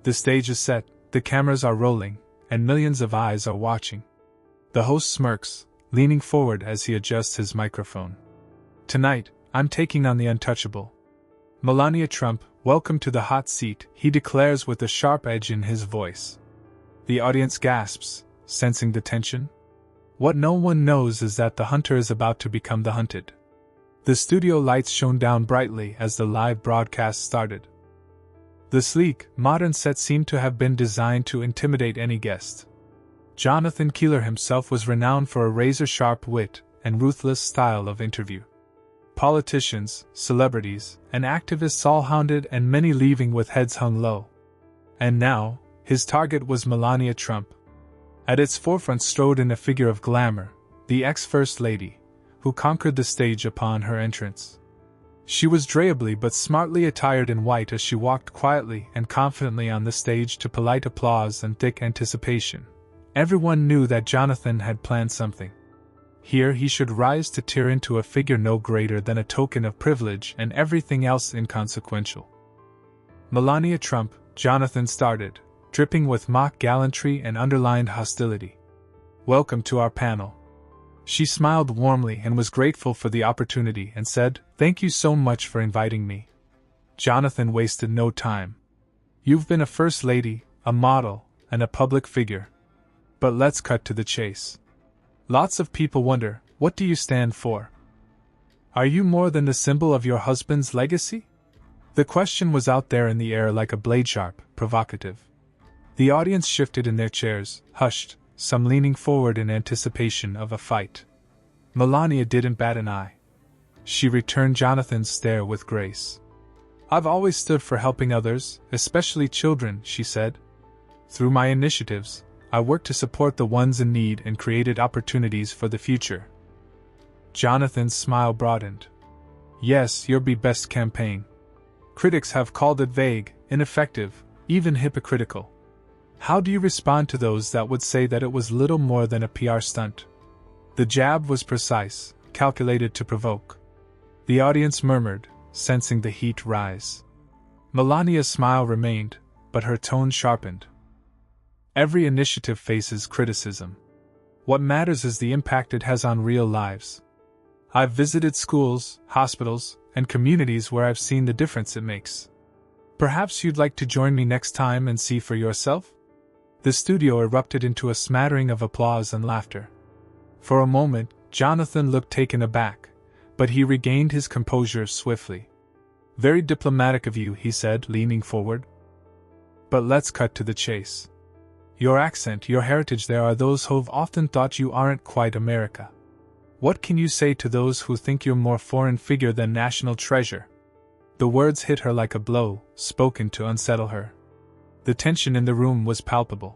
The stage is set, the cameras are rolling, and millions of eyes are watching. The host smirks, leaning forward as he adjusts his microphone. Tonight, I'm taking on the untouchable. Melania Trump, welcome to the hot seat, he declares with a sharp edge in his voice. The audience gasps, sensing the tension. What no one knows is that the hunter is about to become the hunted. The studio lights shone down brightly as the live broadcast started. The sleek, modern set seemed to have been designed to intimidate any guest. Jonathan Keeler himself was renowned for a razor-sharp wit and ruthless style of interview. Politicians, celebrities, and activists all hounded and many leaving with heads hung low. And now, his target was Melania Trump. At its forefront strode in a figure of glamour, the ex-First Lady, who conquered the stage upon her entrance. She was drably but smartly attired in white as she walked quietly and confidently on the stage to polite applause and thick anticipation. Everyone knew that Jonathan had planned something. Here he should rise to tear into a figure no greater than a token of privilege and everything else inconsequential. Melania Trump, Jonathan started, dripping with mock gallantry and underlined hostility. Welcome to our panel. She smiled warmly and was grateful for the opportunity and said, "Thank you so much for inviting me." Jonathan wasted no time. "You've been a first lady, a model, and a public figure. But let's cut to the chase. Lots of people wonder, what do you stand for? Are you more than the symbol of your husband's legacy?" The question was out there in the air like a blade sharp, provocative. The audience shifted in their chairs, hushed, some leaning forward in anticipation of a fight. Melania didn't bat an eye. She returned Jonathan's stare with grace. "I've always stood for helping others, especially children," she said. "Through my initiatives, I worked to support the ones in need and created opportunities for the future." Jonathan's smile broadened. "Yes, your Be Best campaign. Critics have called it vague, ineffective, even hypocritical. How do you respond to those that would say that it was little more than a PR stunt?" The jab was precise, calculated to provoke. The audience murmured, sensing the heat rise. Melania's smile remained, but her tone sharpened. Every initiative faces criticism. What matters is the impact it has on real lives. I've visited schools, hospitals, and communities where I've seen the difference it makes. Perhaps you'd like to join me next time and see for yourself? The studio erupted into a smattering of applause and laughter. For a moment, Jonathan looked taken aback, but he regained his composure swiftly. "Very diplomatic of you," he said, leaning forward. "But let's cut to the chase. Your accent, your heritage, there are those who've often thought you aren't quite America. What can you say to those who think you're more foreign figure than national treasure?" The words hit her like a blow, spoken to unsettle her. The tension in the room was palpable.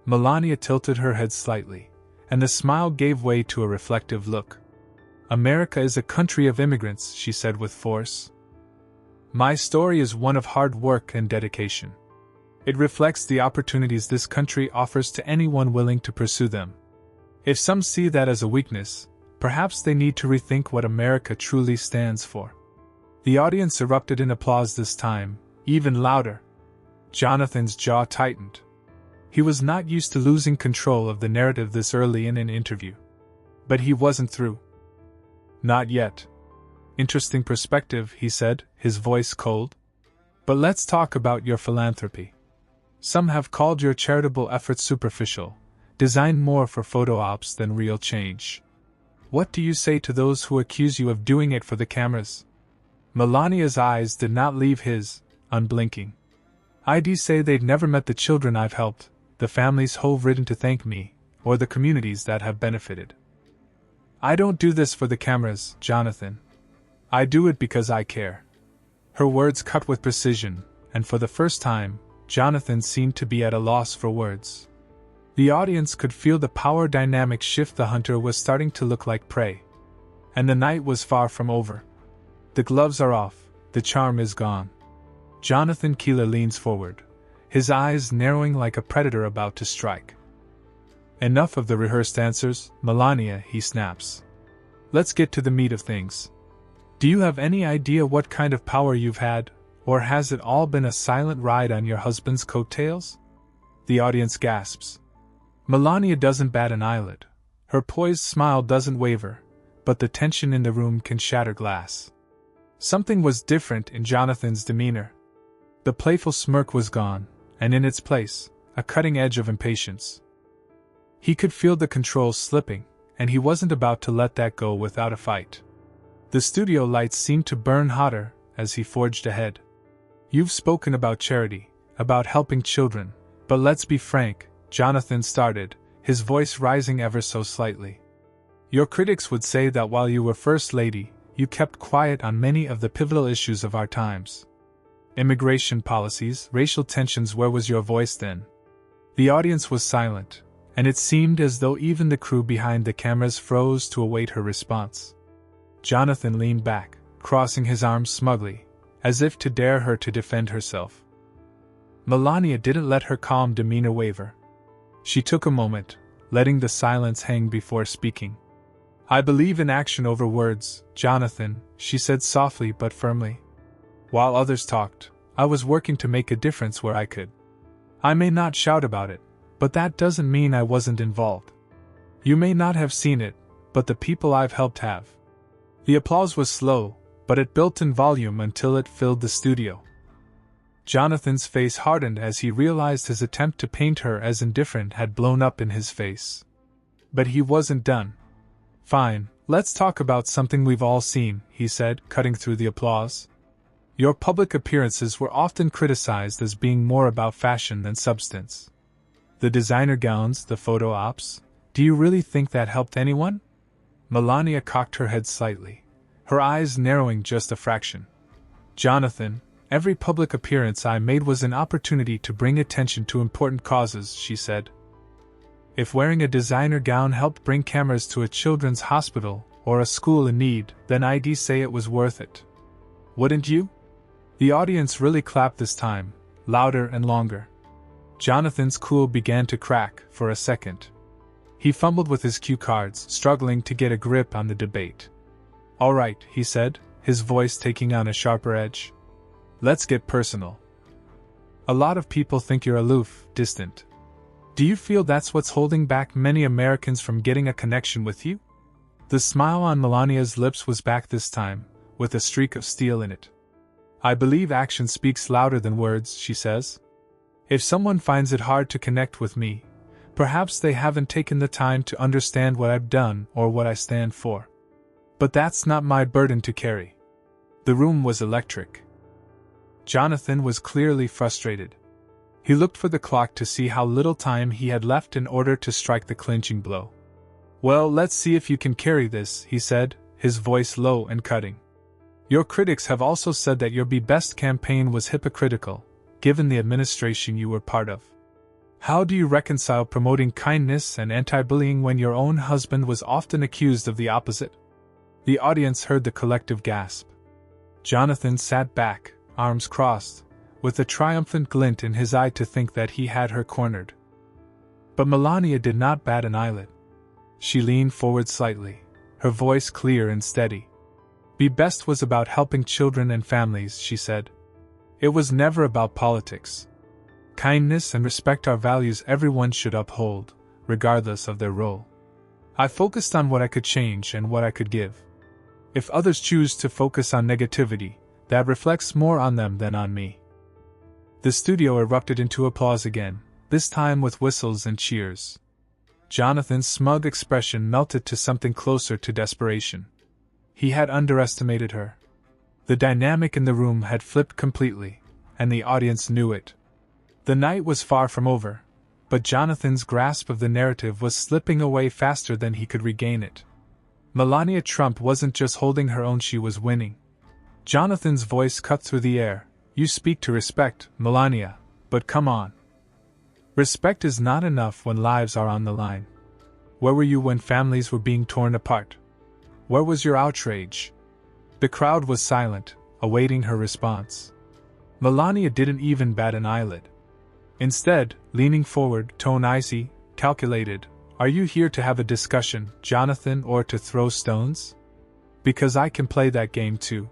Melania tilted her head slightly, and the smile gave way to a reflective look. "America is a country of immigrants," she said with force. "My story is one of hard work and dedication. It reflects the opportunities this country offers to anyone willing to pursue them. If some see that as a weakness, perhaps they need to rethink what America truly stands for." The audience erupted in applause this time, even louder. Jonathan's jaw tightened. He was not used to losing control of the narrative this early in an interview. But he wasn't through. "Not yet. Interesting perspective," he said, his voice cold. "But let's talk about your philanthropy. Some have called your charitable efforts superficial, designed more for photo ops than real change. What do you say to those who accuse you of doing it for the cameras?" Melania's eyes did not leave his, unblinking. "I'd say they'd never met the children I've helped, the families who've written to thank me, or the communities that have benefited. I don't do this for the cameras, Jonathan. I do it because I care." Her words cut with precision, and for the first time, Jonathan seemed to be at a loss for words. The audience could feel the power dynamic shift. The hunter was starting to look like prey. And the night was far from over. The gloves are off, the charm is gone. Jonathan Keeler leans forward, his eyes narrowing like a predator about to strike. "Enough of the rehearsed answers, Melania," he snaps. "Let's get to the meat of things. Do you have any idea what kind of power you've had, Or has it all been a silent ride on your husband's coattails? The audience gasps. Melania doesn't bat an eyelid. Her poised smile doesn't waver, but the tension in the room can shatter glass. Something was different in Jonathan's demeanor. The playful smirk was gone, and in its place, a cutting edge of impatience. He could feel the controls slipping, and he wasn't about to let that go without a fight. The studio lights seemed to burn hotter as he forged ahead. You've spoken about charity, about helping children, but let's be frank, Jonathan started, his voice rising ever so slightly. Your critics would say that while you were First Lady, you kept quiet on many of the pivotal issues of our times. Immigration policies, racial tensions, where was your voice then? The audience was silent, and it seemed as though even the crew behind the cameras froze to await her response. Jonathan leaned back, crossing his arms smugly, as if to dare her to defend herself. Melania didn't let her calm demeanor waver. She took a moment, letting the silence hang before speaking. I believe in action over words, Jonathan, she said softly but firmly. While others talked, I was working to make a difference where I could. I may not shout about it, but that doesn't mean I wasn't involved. You may not have seen it, but the people I've helped have. The applause was slow, but it built in volume until it filled the studio. Jonathan's face hardened as he realized his attempt to paint her as indifferent had blown up in his face. But he wasn't done. Fine, let's talk about something we've all seen, he said, cutting through the applause. Your public appearances were often criticized as being more about fashion than substance. The designer gowns, the photo ops, do you really think that helped anyone? Melania cocked her head slightly, her eyes narrowing just a fraction. Jonathan, every public appearance I made was an opportunity to bring attention to important causes, she said. If wearing a designer gown helped bring cameras to a children's hospital or a school in need, then I'd say it was worth it. Wouldn't you? The audience really clapped this time, louder and longer. Jonathan's cool began to crack for a second. He fumbled with his cue cards, struggling to get a grip on the debate. All right, he said, his voice taking on a sharper edge. Let's get personal. A lot of people think you're aloof, distant. Do you feel that's what's holding back many Americans from getting a connection with you? The smile on Melania's lips was back this time, with a streak of steel in it. I believe action speaks louder than words, she says. If someone finds it hard to connect with me, perhaps they haven't taken the time to understand what I've done or what I stand for. But that's not my burden to carry. The room was electric. Jonathan was clearly frustrated. He looked for the clock to see how little time he had left in order to strike the clinching blow. Well, let's see if you can carry this, he said, his voice low and cutting. Your critics have also said that your Be Best campaign was hypocritical, given the administration you were part of. How do you reconcile promoting kindness and anti-bullying when your own husband was often accused of the opposite? The audience heard the collective gasp. Jonathan sat back, arms crossed, with a triumphant glint in his eye to think that he had her cornered. But Melania did not bat an eyelid. She leaned forward slightly, her voice clear and steady. Be Best was about helping children and families, she said. It was never about politics. Kindness and respect are values everyone should uphold, regardless of their role. I focused on what I could change and what I could give. If others choose to focus on negativity, that reflects more on them than on me. The studio erupted into applause again, this time with whistles and cheers. Jonathan's smug expression melted to something closer to desperation. He had underestimated her. The dynamic in the room had flipped completely, and the audience knew it. The night was far from over, but Jonathan's grasp of the narrative was slipping away faster than he could regain it. Melania Trump wasn't just holding her own, she was winning. Jonathan's voice cut through the air. You speak to respect, Melania, but come on. Respect is not enough when lives are on the line. Where were you when families were being torn apart? Where was your outrage? The crowd was silent, awaiting her response. Melania didn't even bat an eyelid. Instead, leaning forward, tone icy, calculated, are you here to have a discussion, Jonathan, or to throw stones? Because I can play that game too.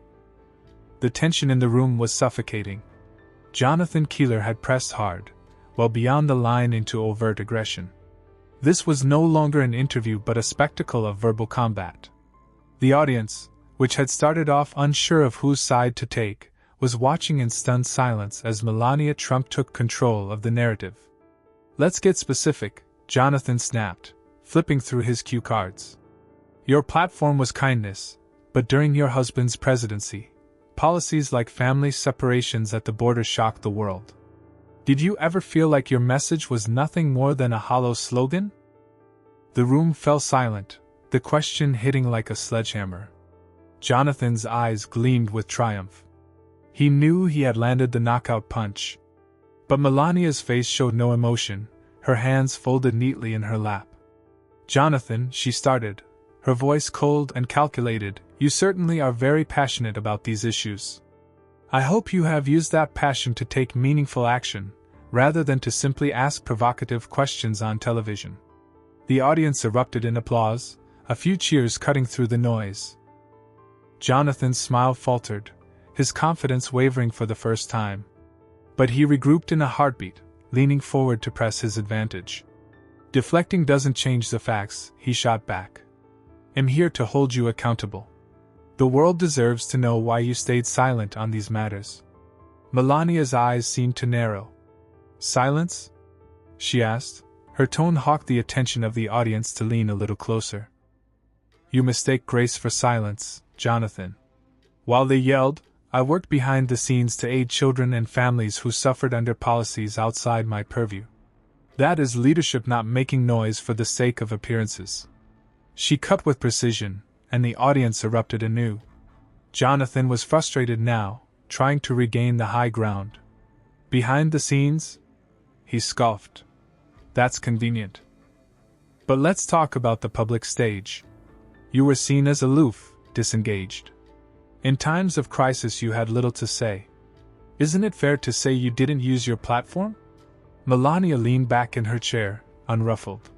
The tension in the room was suffocating. Jonathan Keeler had pressed hard, well beyond the line into overt aggression. This was no longer an interview but a spectacle of verbal combat. The audience, which had started off unsure of whose side to take, was watching in stunned silence as Melania Trump took control of the narrative. "Let's get specific," Jonathan snapped, flipping through his cue cards. "Your platform was kindness, but during your husband's presidency, policies like family separations at the border shocked the world. Did you ever feel like your message was nothing more than a hollow slogan?" The room fell silent, the question hitting like a sledgehammer. Jonathan's eyes gleamed with triumph. He knew he had landed the knockout punch. But Melania's face showed no emotion, her hands folded neatly in her lap. "Jonathan," she started, her voice cold and calculated, "you certainly are very passionate about these issues. I hope you have used that passion to take meaningful action, rather than to simply ask provocative questions on television." The audience erupted in applause, a few cheers cutting through the noise. Jonathan's smile faltered, his confidence wavering for the first time. But he regrouped in a heartbeat, leaning forward to press his advantage. "Deflecting doesn't change the facts," he shot back. "I'm here to hold you accountable. The world deserves to know why you stayed silent on these matters." Melania's eyes seemed to narrow. "Silence?" she asked, her tone hawked the attention of the audience to lean a little closer. "You mistake grace for silence, Jonathan." While they yelled, I worked behind the scenes to aid children and families who suffered under policies outside my purview. That is leadership, not making noise for the sake of appearances. She cut with precision, and the audience erupted anew. Jonathan was frustrated now, trying to regain the high ground. "Behind the scenes?" he scoffed. "That's convenient. But let's talk about the public stage. You were seen as aloof, disengaged. In times of crisis you had little to say. Isn't it fair to say you didn't use your platform?" Melania leaned back in her chair, unruffled.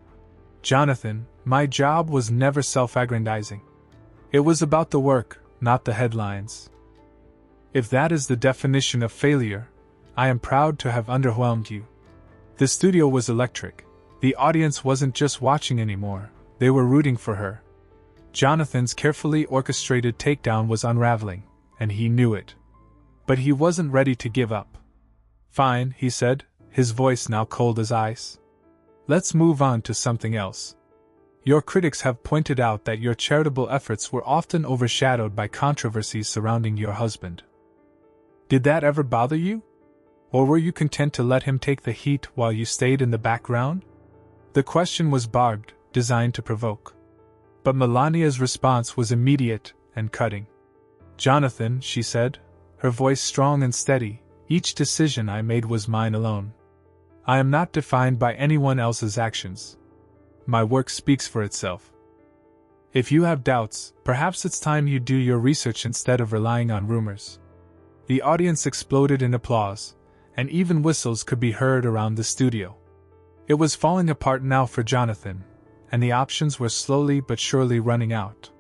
"Jonathan, my job was never self-aggrandizing. It was about the work, not the headlines. If that is the definition of failure, I am proud to have underwhelmed you." The studio was electric. The audience wasn't just watching anymore, they were rooting for her. Jonathan's carefully orchestrated takedown was unraveling, and he knew it. But he wasn't ready to give up. "Fine," he said, his voice now cold as ice. "Let's move on to something else. Your critics have pointed out that your charitable efforts were often overshadowed by controversies surrounding your husband. Did that ever bother you? Or were you content to let him take the heat while you stayed in the background?" The question was barbed, designed to provoke. But Melania's response was immediate and cutting. "Jonathan," she said, her voice strong and steady, "each decision I made was mine alone. I am not defined by anyone else's actions. My work speaks for itself. If you have doubts, perhaps it's time you do your research instead of relying on rumors." The audience exploded in applause, and even whistles could be heard around the studio. It was falling apart now for Jonathan, and the options were slowly but surely running out.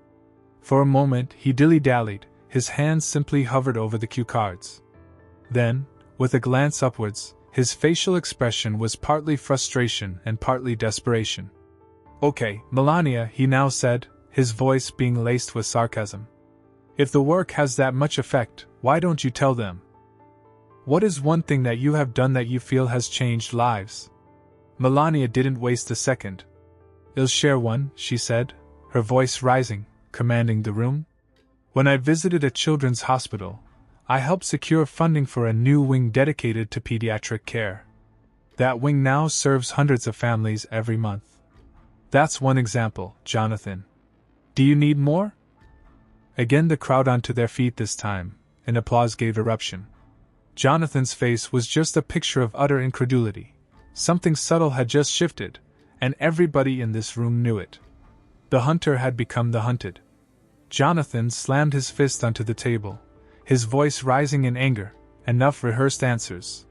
For a moment he dilly-dallied, his hands simply hovered over the cue cards. Then, with a glance upwards, his facial expression was partly frustration and partly desperation. "Okay, Melania," he now said, his voice being laced with sarcasm. "If the work has that much effect, why don't you tell them? What is one thing that you have done that you feel has changed lives?" Melania didn't waste a second. "I'll share one," she said, her voice rising, commanding the room. "When I visited a children's hospital, I helped secure funding for a new wing dedicated to pediatric care. That wing now serves hundreds of families every month. That's one example, Jonathan. Do you need more?" Again the crowd onto their feet this time, and applause gave eruption. Jonathan's face was just a picture of utter incredulity. Something subtle had just shifted, and everybody in this room knew it. The hunter had become the hunted. Jonathan slammed his fist onto the table, his voice rising in anger. "Enough rehearsed answers.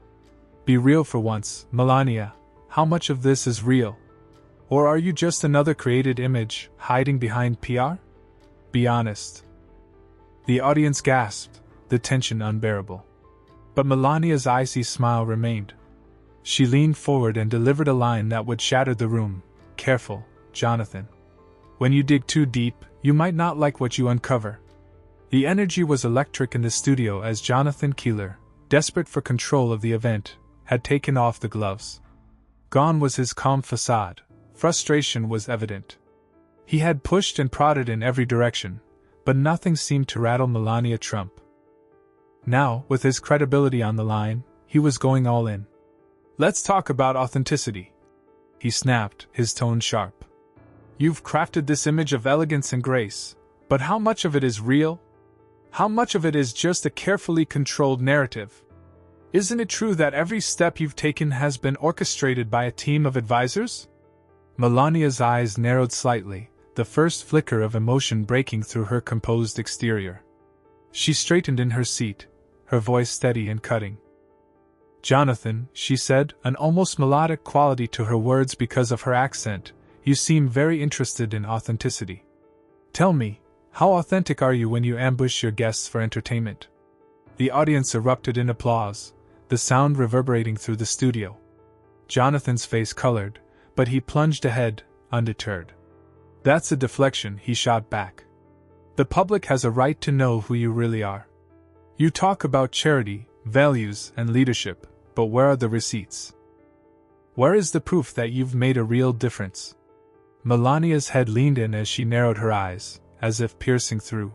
Be real for once, Melania. How much of this is real? Or are you just another created image, hiding behind PR? Be honest." The audience gasped, the tension unbearable. But Melania's icy smile remained. She leaned forward and delivered a line that would shatter the room. Careful, Jonathan. When you dig too deep, you might not like what you uncover. The energy was electric in the studio as Jonathan Keeler, desperate for control of the event, had taken off the gloves. Gone was his calm facade. Frustration was evident. He had pushed and prodded in every direction, but nothing seemed to rattle Melania Trump. Now, with his credibility on the line, he was going all in. "Let's talk about authenticity," he snapped, his tone sharp. "You've crafted this image of elegance and grace, but how much of it is real? How much of it is just a carefully controlled narrative? Isn't it true that every step you've taken has been orchestrated by a team of advisors?" Melania's eyes narrowed slightly, the first flicker of emotion breaking through her composed exterior. She straightened in her seat, her voice steady and cutting. "Jonathan," she said, an almost melodic quality to her words because of her accent, "you seem very interested in authenticity. Tell me, how authentic are you when you ambush your guests for entertainment?" The audience erupted in applause, the sound reverberating through the studio. Jonathan's face colored, but he plunged ahead, undeterred. "That's a deflection," he shot back. "The public has a right to know who you really are. You talk about charity, values, and leadership, but where are the receipts? Where is the proof that you've made a real difference?" Melania's head leaned in as she narrowed her eyes, as if piercing through.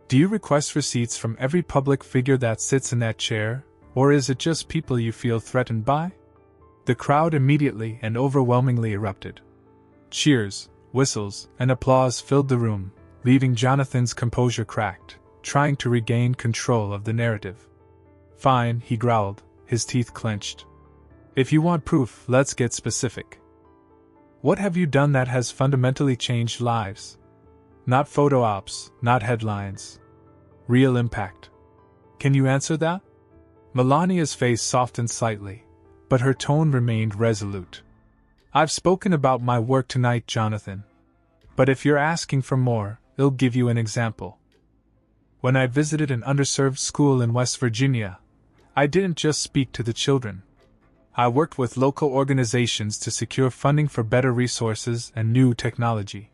"Do you request receipts from every public figure that sits in that chair, or is it just people you feel threatened by?" The crowd immediately and overwhelmingly erupted. Cheers, whistles, and applause filled the room, leaving Jonathan's composure cracked, trying to regain control of the narrative. "Fine," he growled, his teeth clenched. "If you want proof, let's get specific. What have you done that has fundamentally changed lives? Not photo ops, not headlines. Real impact. Can you answer that?" Melania's face softened slightly, but her tone remained resolute. "I've spoken about my work tonight, Jonathan. But if you're asking for more, I'll give you an example. When I visited an underserved school in West Virginia, I didn't just speak to the children. I worked with local organizations to secure funding for better resources and new technology.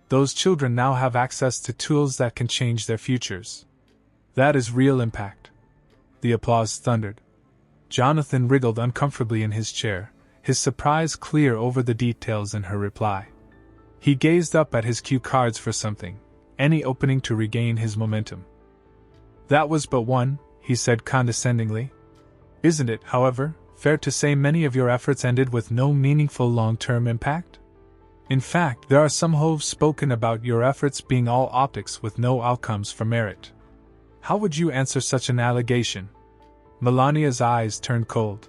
Those children now have access to tools that can change their futures. That is real impact." The applause thundered. Jonathan wriggled uncomfortably in his chair, his surprise clear over the details in her reply. He gazed up at his cue cards for something, any opening to regain his momentum. "That was but one," he said condescendingly. "Isn't it, however, fair to say many of your efforts ended with no meaningful long-term impact? In fact, there are some who've spoken about your efforts being all optics with no outcomes for merit. How would you answer such an allegation?" Melania's eyes turned cold.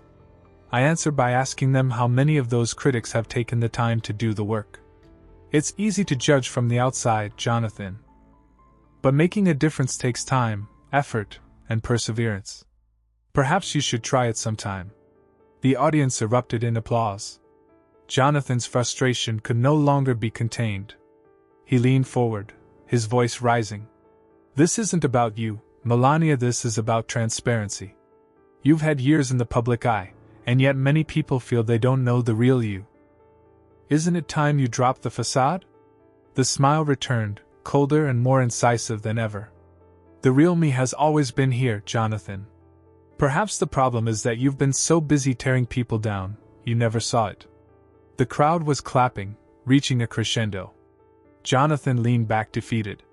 "I answer by asking them how many of those critics have taken the time to do the work. It's easy to judge from the outside, Jonathan. But making a difference takes time, effort, and perseverance. Perhaps you should try it sometime." The audience erupted in applause. Jonathan's frustration could no longer be contained. He leaned forward, his voice rising. "This isn't about you, Melania, this is about transparency. You've had years in the public eye, and yet many people feel they don't know the real you. Isn't it time you dropped the facade?" The smile returned, colder and more incisive than ever. "The real me has always been here, Jonathan. Perhaps the problem is that you've been so busy tearing people down, you never saw it." The crowd was clapping, reaching a crescendo. Jonathan leaned back defeated.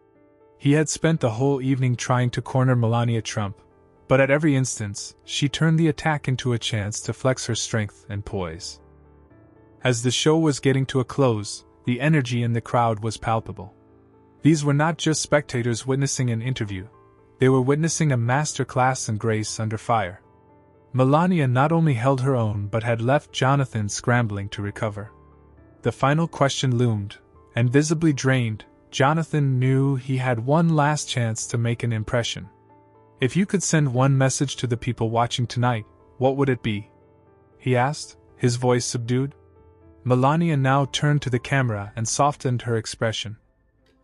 He had spent the whole evening trying to corner Melania Trump, but at every instance, she turned the attack into a chance to flex her strength and poise. As the show was getting to a close, the energy in the crowd was palpable. These were not just spectators witnessing an interview, they were witnessing a masterclass in grace under fire. Melania not only held her own but had left Jonathan scrambling to recover. The final question loomed, and visibly drained, Jonathan knew he had one last chance to make an impression. "If you could send one message to the people watching tonight, what would it be?" he asked, his voice subdued. Melania now turned to the camera and softened her expression.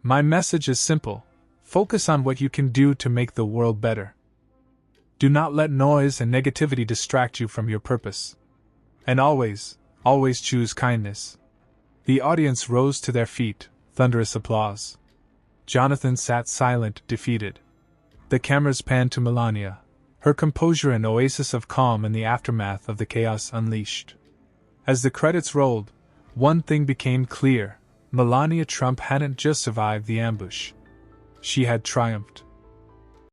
"My message is simple. Focus on what you can do to make the world better. Do not let noise and negativity distract you from your purpose. And always, always choose kindness. The audience rose to their feet, thunderous applause. Jonathan sat silent, defeated. The cameras panned to Melania, her composure an oasis of calm in the aftermath of the chaos unleashed. As the credits rolled, one thing became clear: Melania Trump hadn't just survived the ambush. She had triumphed.